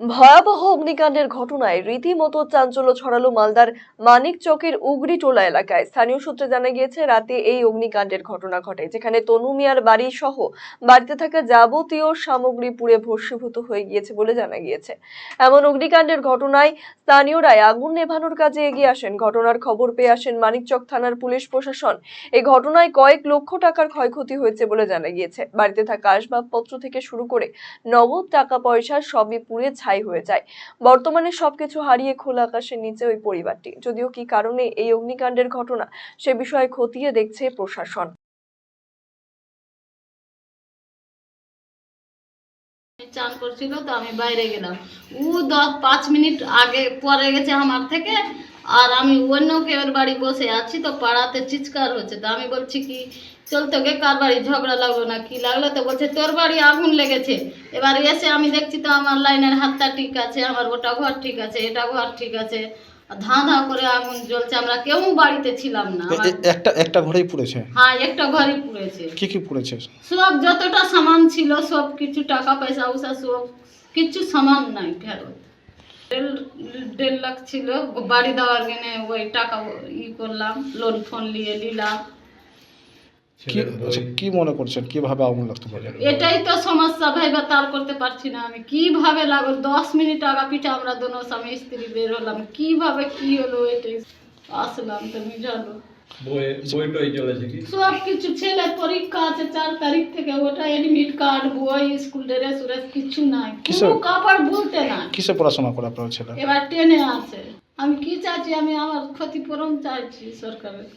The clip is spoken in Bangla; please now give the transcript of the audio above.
ভয়াবহ অগ্নিকাণ্ডের ঘটনায় রীতিমতো চাঞ্চল্য ছড়ালো মালদার মানিকচকের উগরিটোলা এলাকায়। স্থানীয় সূত্রে জানা গিয়েছে, রাতে এই অগ্নিকাণ্ডের ঘটনা ঘটে, যেখানে তনু মিয়ার বাড়ি সহ বাড়িতে থাকা যাবতীয় সামগ্রী পুড়ে ভস্মীভূত হয়ে গিয়েছে বলে জানা গিয়েছে। এমন অগ্নিকাণ্ডের ঘটনায় স্থানীয়রাই আগুন নেভানোর কাজে এগিয়ে আসেন। ঘটনার খবর পেয়ে আসেন মানিকচক থানার পুলিশ প্রশাসন। এই ঘটনায় কয়েক লক্ষ টাকার ক্ষয়ক্ষতি হয়েছে বলে জানা গিয়েছে। বাড়িতে থাকা আসবাবপত্র থেকে শুরু করে নগদ টাকা পয়সা সবই পুড়ে ছাই হয়ে যায়। বর্তমানে সবকিছু হারিয়ে খোলা আকাশের নিচে ওই পরিবারটি। যদিও কি কারণে এই অগ্নিকাণ্ডের ঘটনা, সে বিষয়ে খতিয়ে দেখছে প্রশাসন। চান করছিল তো আমি বাইরে গেলাম, ও 5 মিনিট আগে পরে গেছে আমার থেকে। আর আমি অন্য কেউ বাড়ি বসে আছি, তো পাড়াতে চিৎকার হচ্ছে, তো আমি বলছি কি চল তোকে কার বাড়ি ঝগড়া লাগলো না কি লাগলো, তো বলছে তোর বাড়ি আগুন লেগেছে। এবার এসে আমি দেখছি তো আমার লাইনের হাতটা ঠিক আছে, আমার ওটা ঘর ঠিক আছে, এটা ঘর ঠিক আছে, ধাঁ ধাঁ করে আগুন জ্বলছে। আমরা কেউ বাড়িতে ছিলাম না। একটা একটা ঘরেই পুড়েছে? হ্যাঁ, একটা ঘরই পুড়েছে। কি কি পুড়েছে? সব যতটা সামান ছিল সব কিছু, টাকা পয়সা উসা সব কিছু সামান নাই ফেরত। 1.5 লাখ ছিল, বাড়ি দেওয়ার জন্য ওই টাকা করলাম, লোন ফোন নিয়ে নিলাম। কি মনে করছেন কিভাবে আগুন লাগতে পারে? এটাই তো সমস্যা ভাই, তার করতে পারছি না আমি কিভাবে লাগলো। 10 মিনিট আগা পিঠে আমরা দোনো স্বামী স্ত্রী বের হলাম, কিভাবে কি হলো এটাই আসলাম, তুমি জানো। সব কিছু, ছেলের পরীক্ষা আছে 4 তারিখ থেকে, ওটা এডমিট কার্ড, বই, স্কুল ড্রেস উরেস কিছু নাই, কোনো কাপড় বলতে না। কিসে পড়াশোনা করে আপনার ছেলে? এবার 10-এ আছে। আমি কি চাইছি, আমি আমার ক্ষতিপূরণ চাইছি সরকারের।